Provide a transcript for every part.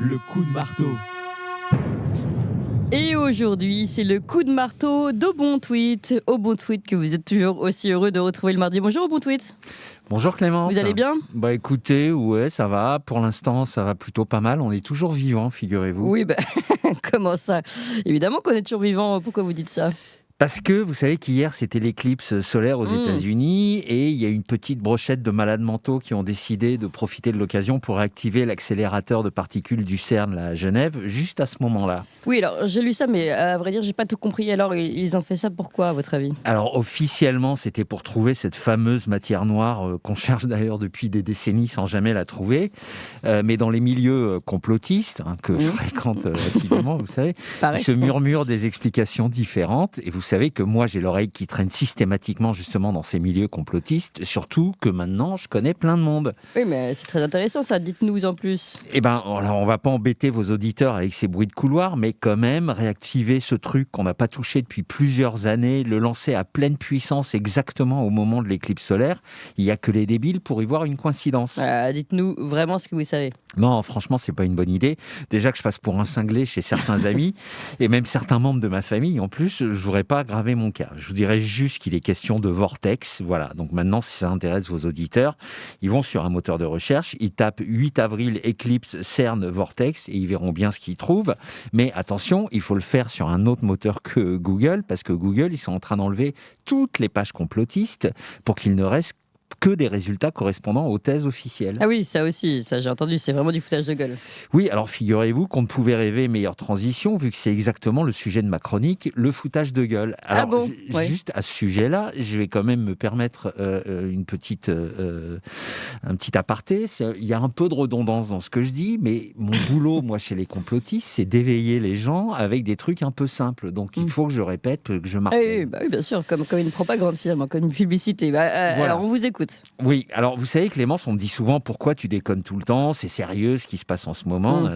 le coup de marteau. Et aujourd'hui, c'est le coup de marteau d'Au Bon Tweet. Au Bon Tweet que vous êtes toujours aussi heureux de retrouver le mardi. Bonjour Au Bon Tweet. Bonjour Clémence. Vous allez bien ? Bah écoutez, ouais, ça va. Pour l'instant, ça va plutôt pas mal. On est toujours vivant, figurez-vous. Oui, comment ça ? Évidemment qu'on est toujours vivant. Pourquoi vous dites ça ? Parce que vous savez qu'hier, c'était l'éclipse solaire aux États-Unis et il y a une petite brochette de malades mentaux qui ont décidé de profiter de l'occasion pour activer l'accélérateur de particules du CERN à Genève, juste à ce moment-là. Oui, alors j'ai lu ça, mais à vrai dire, j'ai pas tout compris. Alors, ils ont fait ça pourquoi, à votre avis ? Alors officiellement, c'était pour trouver cette fameuse matière noire qu'on cherche d'ailleurs depuis des décennies sans jamais la trouver. Mais dans les milieux complotistes, que je fréquente assidûment, vous savez, Pareil. il se murmure des explications différentes. Et vous savez que moi, j'ai l'oreille qui traîne systématiquement justement dans ces milieux complotistes, surtout que maintenant, je connais plein de monde. Oui, mais c'est très intéressant ça. Dites-nous en plus. Eh bien, alors, on va pas embêter vos auditeurs avec ces bruits de couloir, mais quand même, réactiver ce truc qu'on n'a pas touché depuis plusieurs années, le lancer à pleine puissance exactement au moment de l'éclipse solaire, il n'y a que les débiles pour y voir une coïncidence. Dites-nous vraiment ce que vous savez. Non, franchement, c'est pas une bonne idée. Déjà que je passe pour un cinglé chez certains amis et même certains membres de ma famille. En plus, je voudrais pas aggraver mon cas. Je vous dirais juste qu'il est question de vortex. Voilà. Donc maintenant, si ça intéresse vos auditeurs, ils vont sur un moteur de recherche, ils tapent 8 avril éclipse CERN vortex et ils verront bien ce qu'ils trouvent. Mais attention, il faut le faire sur un autre moteur que Google parce que Google, ils sont en train d'enlever toutes les pages complotistes pour qu'il ne reste que des résultats correspondant aux thèses officielles. Ah oui, ça aussi, ça j'ai entendu, c'est vraiment du foutage de gueule. Oui, alors figurez-vous qu'on ne pouvait rêver meilleure transition, vu que c'est exactement le sujet de ma chronique, le foutage de gueule. Alors, juste à ce sujet-là, je vais quand même me permettre un petit aparté. Il y a un peu de redondance dans ce que je dis, mais mon boulot, moi, chez les complotistes, c'est d'éveiller les gens avec des trucs un peu simples. Donc, il faut que je répète, que je marque. Oui, bien sûr, comme une propagande finalement, comme une publicité. Voilà. Alors, on vous écoute. Oui, alors vous savez Clémence, on me dit souvent pourquoi tu déconnes tout le temps, c'est sérieux ce qui se passe en ce moment,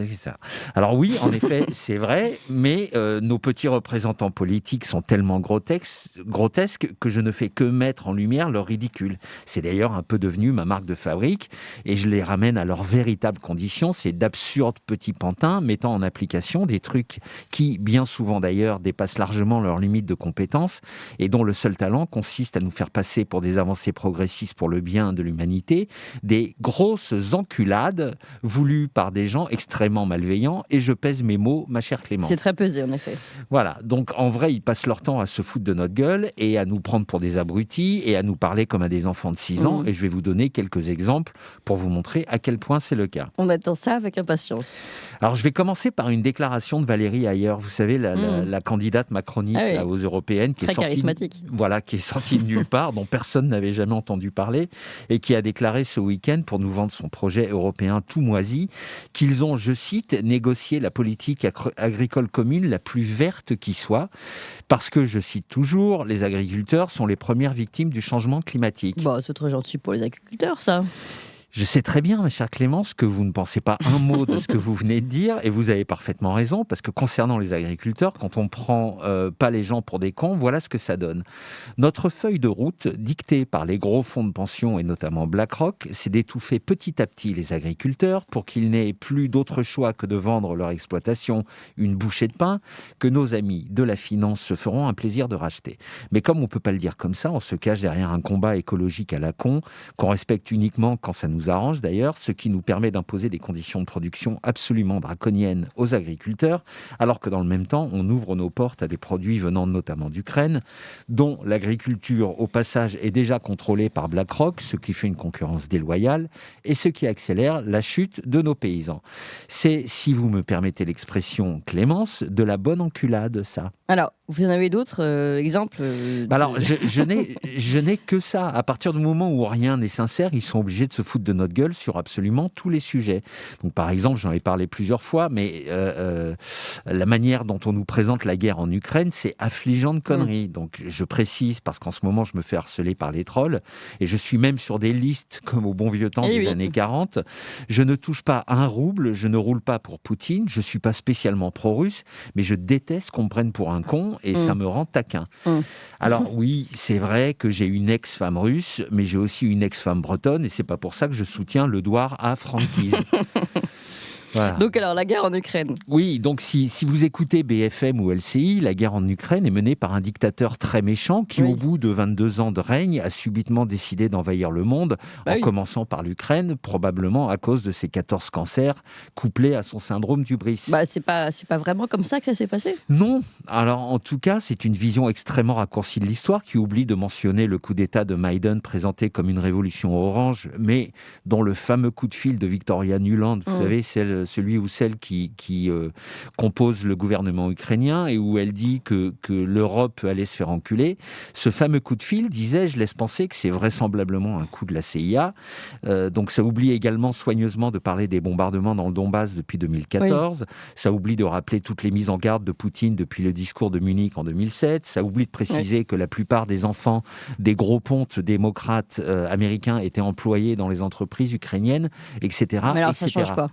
c'est ça. Alors oui, en effet, c'est vrai, mais nos petits représentants politiques sont tellement grotesques que je ne fais que mettre en lumière leur ridicule. C'est d'ailleurs un peu devenu ma marque de fabrique et je les ramène à leur véritable condition, c'est d'absurdes petits pantins mettant en application des trucs qui, bien souvent d'ailleurs, dépassent largement leurs limites de compétences et dont le seul talent consiste à nous faire passer pour des avancées progressistes pour le bien de l'humanité, des grosses enculades voulues par des gens extrêmement malveillants, et je pèse mes mots, ma chère Clémence. C'est très pesé, en effet. Voilà, donc en vrai, ils passent leur temps à se foutre de notre gueule et à nous prendre pour des abrutis et à nous parler comme à des enfants de 6 ans, et je vais vous donner quelques exemples pour vous montrer à quel point c'est le cas. On attend ça avec impatience. Alors, je vais commencer par une déclaration de Valérie Ayer, vous savez, la candidate macroniste là, aux européennes, qui très est sortie, charismatique. Voilà, qui est sortie de nulle part, dont personne n'avait jamais entendu parler, et qui a déclaré ce week-end, pour nous vendre son projet européen tout moisi, qu'ils ont, je cite, négocié la politique agricole commune la plus verte qui soit, parce que, je cite toujours, les agriculteurs sont les premières victimes du changement climatique. C'est très gentil pour les agriculteurs, ça. Je sais très bien, ma chère Clémence, que vous ne pensez pas un mot de ce que vous venez de dire, et vous avez parfaitement raison, parce que concernant les agriculteurs, quand on ne prend pas les gens pour des cons, voilà ce que ça donne. Notre feuille de route, dictée par les gros fonds de pension, et notamment BlackRock, c'est d'étouffer petit à petit les agriculteurs pour qu'ils n'aient plus d'autre choix que de vendre leur exploitation une bouchée de pain, que nos amis de la finance se feront un plaisir de racheter. Mais comme on ne peut pas le dire comme ça, on se cache derrière un combat écologique à la con, qu'on respecte uniquement quand ça nous arrange d'ailleurs, ce qui nous permet d'imposer des conditions de production absolument draconiennes aux agriculteurs, alors que dans le même temps, on ouvre nos portes à des produits venant notamment d'Ukraine, dont l'agriculture, au passage, est déjà contrôlée par BlackRock, ce qui fait une concurrence déloyale, et ce qui accélère la chute de nos paysans. C'est, si vous me permettez l'expression, Clémence, de la bonne enculade, ça. Alors, vous en avez d'autres exemples Alors, je n'ai que ça. À partir du moment où rien n'est sincère, ils sont obligés de se foutre de notre gueule sur absolument tous les sujets. Donc, par exemple, j'en ai parlé plusieurs fois, mais la manière dont on nous présente la guerre en Ukraine, c'est affligeant de conneries. Donc, je précise, parce qu'en ce moment, je me fais harceler par les trolls, et je suis même sur des listes, comme au bon vieux temps des années 40. Je ne touche pas un rouble, je ne roule pas pour Poutine, je ne suis pas spécialement pro-russe, mais je déteste qu'on me prenne pour un con, et ça me rend taquin. Alors oui, c'est vrai que j'ai une ex-femme russe, mais j'ai aussi une ex-femme bretonne, et c'est pas pour ça que je soutiens le doigt à franquise. Voilà. Donc alors, la guerre en Ukraine. Oui, donc si vous écoutez BFM ou LCI, la guerre en Ukraine est menée par un dictateur très méchant qui, au bout de 22 ans de règne, a subitement décidé d'envahir le monde, en commençant par l'Ukraine, probablement à cause de ses 14 cancers, couplés à son syndrome d'hubris. C'est pas vraiment comme ça que ça s'est passé ? Non. Alors, en tout cas, c'est une vision extrêmement raccourcie de l'histoire qui oublie de mentionner le coup d'État de Maïdan présenté comme une révolution orange, mais dont le fameux coup de fil de Victoria Nuland, vous savez, celui ou celle qui compose le gouvernement ukrainien et où elle dit que l'Europe allait se faire enculer. Ce fameux coup de fil, disais-je, laisse penser que c'est vraisemblablement un coup de la CIA. Donc ça oublie également soigneusement de parler des bombardements dans le Donbass depuis 2014. Ça oublie de rappeler toutes les mises en garde de Poutine depuis le discours de Munich en 2007. Ça oublie de préciser que la plupart des enfants des gros pontes démocrates américains étaient employés dans les entreprises ukrainiennes, etc. Mais alors, etc. ça change quoi ?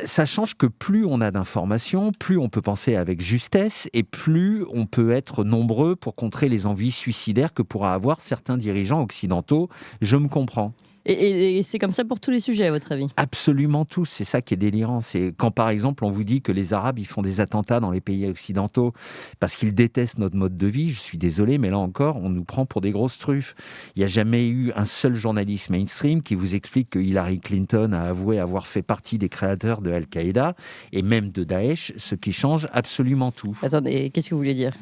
Ça change que plus on a d'informations, plus on peut penser avec justesse et plus on peut être nombreux pour contrer les envies suicidaires que pourraient avoir certains dirigeants occidentaux. Je me comprends. Et c'est comme ça pour tous les sujets, à votre avis ? Absolument tous, c'est ça qui est délirant. C'est quand, par exemple, on vous dit que les Arabes ils font des attentats dans les pays occidentaux parce qu'ils détestent notre mode de vie. Je suis désolé, mais là encore, on nous prend pour des grosses truffes. Il n'y a jamais eu un seul journaliste mainstream qui vous explique que Hillary Clinton a avoué avoir fait partie des créateurs de Al-Qaïda et même de Daesh, ce qui change absolument tout. Attendez, qu'est-ce que vous voulez dire ?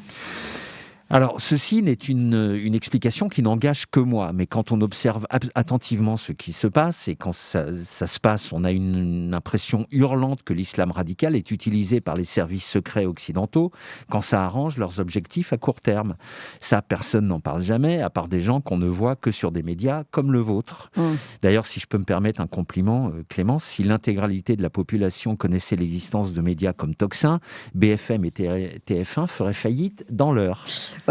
Alors, ceci n'est une explication qui n'engage que moi, mais quand on observe attentivement ce qui se passe, et quand ça se passe, on a une impression hurlante que l'islam radical est utilisé par les services secrets occidentaux quand ça arrange leurs objectifs à court terme. Ça, personne n'en parle jamais, à part des gens qu'on ne voit que sur des médias comme le vôtre. D'ailleurs, si je peux me permettre un compliment, Clémence, si l'intégralité de la population connaissait l'existence de médias comme Toxin, BFM et TF1 feraient faillite dans l'heure.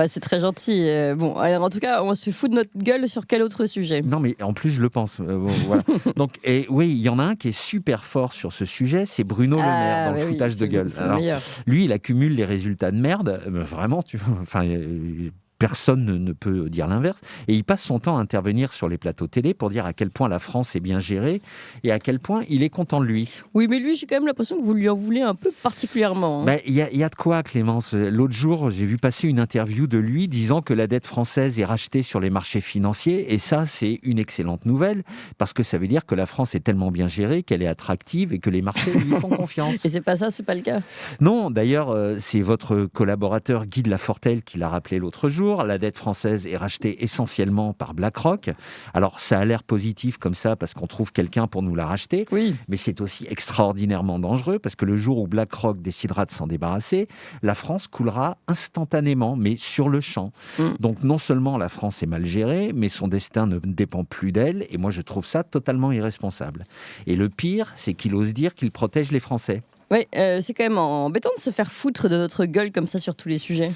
C'est très gentil. Bon, alors en tout cas, on se fout de notre gueule sur quel autre sujet ? Non, mais en plus, je le pense. Voilà. Donc, et oui, il y en a un qui est super fort sur ce sujet, c'est Bruno Le Maire, dans le foutage de gueule. C'est le meilleur. Lui, il accumule les résultats de merde. Vraiment, personne ne peut dire l'inverse. Et il passe son temps à intervenir sur les plateaux télé pour dire à quel point la France est bien gérée et à quel point il est content de lui. Oui, mais lui, j'ai quand même l'impression que vous lui en voulez un peu particulièrement. Il y a de quoi, Clémence. L'autre jour, j'ai vu passer une interview de lui disant que la dette française est rachetée sur les marchés financiers. Et ça, c'est une excellente nouvelle parce que ça veut dire que la France est tellement bien gérée qu'elle est attractive et que les marchés lui font confiance. Et c'est pas ça, c'est pas le cas. Non, d'ailleurs, c'est votre collaborateur Guy de Lafortelle qui l'a rappelé l'autre jour. La dette française est rachetée essentiellement par BlackRock. Alors, ça a l'air positif comme ça parce qu'on trouve quelqu'un pour nous la racheter. Oui. Mais c'est aussi extraordinairement dangereux parce que le jour où BlackRock décidera de s'en débarrasser, la France coulera instantanément, mais sur le champ. Donc, non seulement la France est mal gérée, mais son destin ne dépend plus d'elle. Et moi, je trouve ça totalement irresponsable. Et le pire, c'est qu'il ose dire qu'il protège les Français. Oui, c'est quand même embêtant de se faire foutre de notre gueule comme ça sur tous les sujets.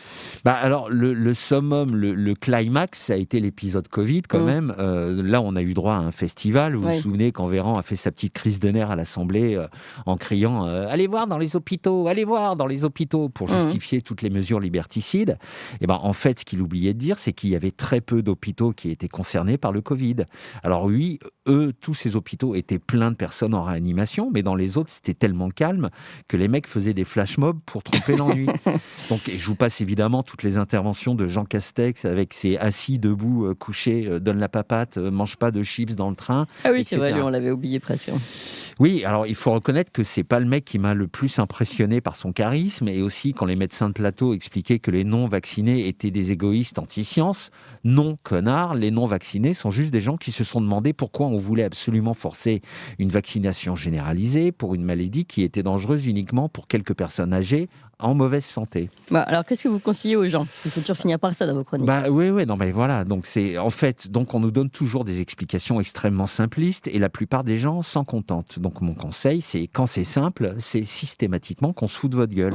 Alors, le summum, le climax, ça a été l'épisode Covid quand même. Là, on a eu droit à un festival. Vous vous souvenez quand Véran a fait sa petite crise de nerfs à l'Assemblée en criant « Allez voir dans les hôpitaux, allez voir dans les hôpitaux » pour justifier toutes les mesures liberticides. Et en fait, ce qu'il oubliait de dire, c'est qu'il y avait très peu d'hôpitaux qui étaient concernés par le Covid. Alors oui, tous ces hôpitaux étaient pleins de personnes en réanimation, mais dans les autres, c'était tellement calme que les mecs faisaient des flash mobs pour tromper l'ennui. Donc, je vous passe évidemment toutes les interventions de Jean Castex avec ses assis, debout, couchés, donne la papate, mange pas de chips dans le train. Ah oui, etc. c'est vrai, lui, on l'avait oublié presque. Oui, alors il faut reconnaître que c'est pas le mec qui m'a le plus impressionné par son charisme, et aussi quand les médecins de plateau expliquaient que les non-vaccinés étaient des égoïstes anti-science. Non, connard, les non-vaccinés sont juste des gens qui se sont demandé pourquoi on voulait absolument forcer une vaccination généralisée pour une maladie qui était dangereuse uniquement pour quelques personnes âgées en mauvaise santé. Alors, qu'est-ce que vous conseillez aux gens ? Parce qu'il faut toujours finir par ça dans vos chroniques. Oui, non, mais voilà. Donc, on nous donne toujours des explications extrêmement simplistes et la plupart des gens s'en contentent. Donc, mon conseil, c'est quand c'est simple, c'est systématiquement qu'on se fout de votre gueule.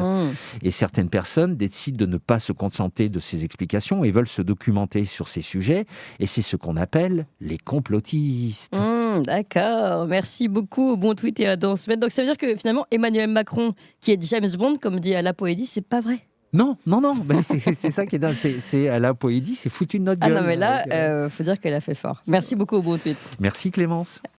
Et certaines personnes décident de ne pas se contenter de ces explications et veulent se documenter sur ces sujets. Et c'est ce qu'on appelle les complotistes. D'accord. Merci beaucoup au bon tweet et à Dans ce mètre. Donc, ça veut dire que finalement, Emmanuel Macron, qui est James Bond, comme dit Ala Poédie, c'est pas vrai. Non, c'est ça qui est dingue. C'est Ala Poédie, c'est foutu de notre gueule. Ah non, mais là, faut dire qu'elle a fait fort. Merci beaucoup au bon tweet. Merci Clémence.